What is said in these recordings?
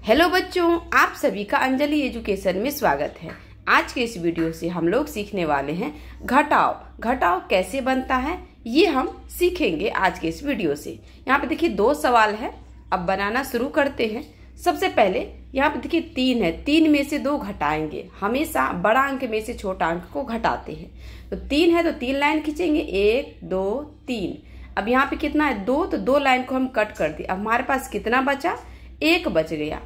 Hello बच्चों, आप सभी का अंजलि एजुकेशन में स्वागत है। आज के इस वीडियो से हम लोग सीखने वाले हैं घटाव। घटाव कैसे बनता है ये हम सीखेंगे आज के इस वीडियो से। यहाँ पे देखिए 2 सवाल है, अब बनाना शुरू करते हैं। सबसे पहले यहाँ पे देखिए 3 है, 3 में से 2 घटाएंगे। हमेशा बड़ा अंक में से छोटा अंक को घटाते हैं। तो 3 है तो 3 लाइन खींचेंगे, 1 2 3। अब यहाँ पे कितना है 2, तो 2 लाइन को हम कट कर दिए। अब हमारे पास कितना बचा, 1 बच गया।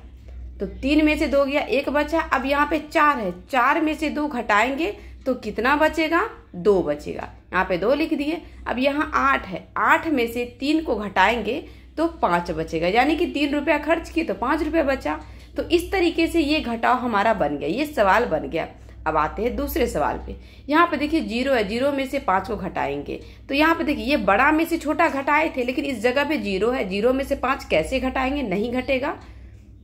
तो 3 में से 2 गया, 1 बचा। अब यहाँ पे 4 है, 4 में से 2 घटाएंगे तो कितना बचेगा, 2 बचेगा। यहाँ पे 2 लिख दिए। अब यहाँ 8 है, 8 में से 3 को घटाएंगे तो 5 बचेगा, यानी कि 3 रुपया खर्च किए तो 5 रुपया बचा। तो इस तरीके से ये घटाव हमारा बन गया, ये सवाल बन गया। अब आते हैं दूसरे सवाल पे। यहाँ पे देखिए 0 है, 0 में से 5 को घटाएंगे। तो यहाँ पे देखिए ये बड़ा में से छोटा घटाए थे, लेकिन इस जगह पे 0 है, 0 में से 5 कैसे घटाएंगे, नहीं घटेगा।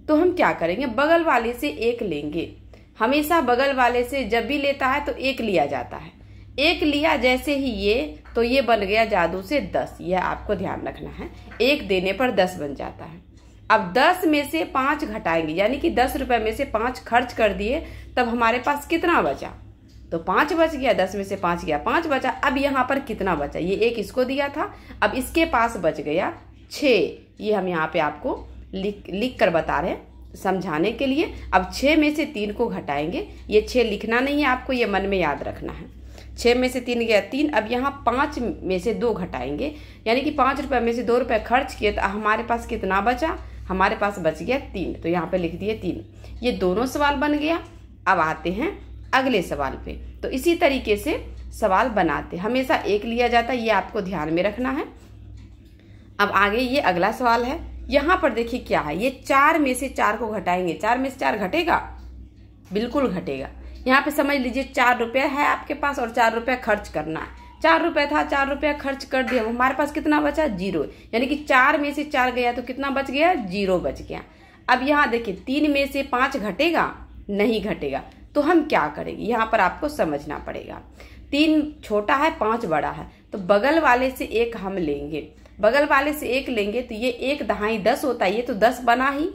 तो हम क्या करेंगे, बगल वाले से 1 लेंगे। हमेशा बगल वाले से जब भी लेता है तो 1 लिया जाता है। 1 लिया जैसे ही ये, तो ये बन गया जादू से 10। यह आपको ध्यान रखना है, 1 देने पर 10 बन जाता है। अब 10 में से 5 घटाएंगे, यानी कि 10 रुपए में से 5 खर्च कर दिए, तब हमारे पास कितना बचा, तो 5 बच गया। 10 में से 5 गया, 5 बचा। अब यहाँ पर कितना बचा, ये 1 इसको दिया था, अब इसके पास बच गया 6। ये हम यहाँ पे आपको लिख कर बता रहे हैं समझाने के लिए। अब 6 में से 3 को घटाएंगे। ये 6 लिखना नहीं है आपको, ये मन में याद रखना है। 6 में से 3 गया 3। अब यहाँ 5 में से 2 घटाएंगे, यानी कि 5 रुपए में से 2 रुपए खर्च किए तो हमारे पास कितना बचा, हमारे पास बच गया 3। तो यहाँ पे लिख दिए 3। ये दोनों सवाल बन गया। अब आते हैं अगले सवाल पे। तो इसी तरीके से सवाल बनाते, हमेशा 1 लिया जाता है, ये आपको ध्यान में रखना है। अब आगे ये अगला सवाल है। यहाँ पर देखिए क्या है, ये 4 में से 4 को घटाएंगे। 4 में से 4 घटेगा, बिल्कुल घटेगा। यहाँ पे समझ लीजिए 4 रुपया है आपके पास और 4 रुपया खर्च करना है। 4 रुपया था, 4 रुपया खर्च कर दिया, हमारे पास कितना बचा, 0। यानी कि 4 में से 4 गया तो कितना बच गया, 0 बच गया। अब यहाँ देखिए 3 में से 5 घटेगा, नहीं घटेगा। तो हम क्या करेंगे, यहाँ पर आपको समझना पड़ेगा। 3 छोटा है, 5 बड़ा है, तो बगल वाले से 1 हम लेंगे। बगल वाले से 1 लेंगे तो ये 1 दहाई 10 होता है, ये तो 10 बना ही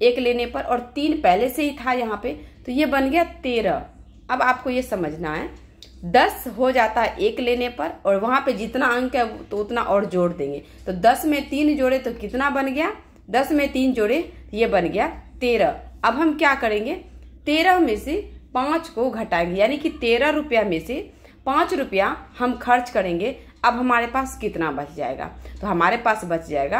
1 लेने पर, और 3 पहले से ही था यहाँ पे, तो ये बन गया 13। अब आपको ये समझना है 10 हो जाता है 1 लेने पर, और वहां पे जितना अंक है तो उतना और जोड़ देंगे। तो 10 में 3 जोड़े तो कितना बन गया, 10 में 3 जोड़े ये बन गया 13। अब हम क्या करेंगे, 13 में से 5 को घटाएंगे, यानी कि 13 रुपया में से 5 रुपया हम खर्च करेंगे। अब हमारे पास कितना बच जाएगा, तो हमारे पास बच जाएगा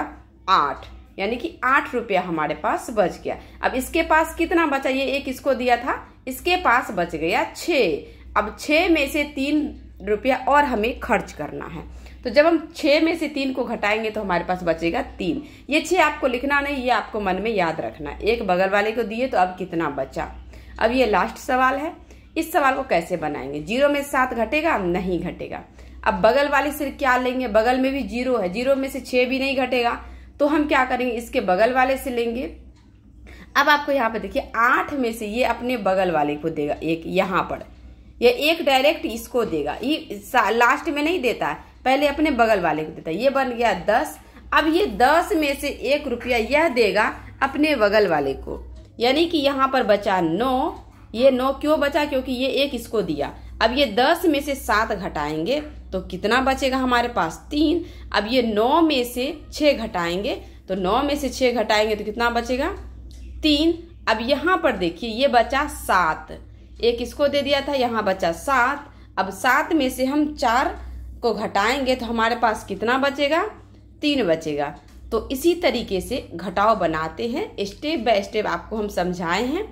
8, यानी कि 8 रुपया हमारे पास बच गया। अब इसके पास कितना बचा, ये 1 इसको दिया था, इसके पास बच गया 6। अब 6 में से 3 रुपया और हमें खर्च करना है। तो जब हम 6 में से 3 को घटाएंगे तो हमारे पास बचेगा 3। ये 6 आपको लिखना नहीं, ये आपको मन में याद रखना है। 1 बगल वाले को दिए तो अब कितना बचा। अब ये लास्ट सवाल है, इस सवाल को कैसे बनाएंगे। 0 में से 7 घटेगा, नहीं घटेगा। अब बगल वाले से क्या लेंगे, बगल में भी 0 है, 0 में से 6 भी नहीं घटेगा। तो हम क्या करेंगे, इसके बगल वाले से लेंगे। अब आपको यहाँ पे देखिए 8 में से ये अपने बगल वाले को देगा 1, यहाँ पर ये 1 डायरेक्ट इसको देगा, ये लास्ट में नहीं देता है, पहले अपने बगल वाले को देता है। ये बन गया 10। अब ये 10 में से 1 रुपया यह देगा अपने बगल वाले को, यानी कि यहाँ पर बचा 9। ये 9 क्यों बचा, क्योंकि ये 1 इसको दिया। अब ये 10 में से 7 घटाएंगे तो कितना बचेगा हमारे पास, 3। अब ये 9 में से 6 घटाएंगे, तो 9 में से 6 घटाएंगे तो कितना बचेगा, 3। अब यहाँ पर देखिए ये बचा 7, 1 इसको दे दिया था, यहाँ बचा 7। अब 7 में से हम 4 को घटाएंगे तो हमारे पास कितना बचेगा, 3 बचेगा। तो इसी तरीके से घटाव बनाते हैं, स्टेप बाय स्टेप आपको हम समझाए हैं,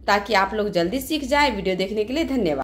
ताकि आप लोग जल्दी सीख जाए। वीडियो देखने के लिए धन्यवाद।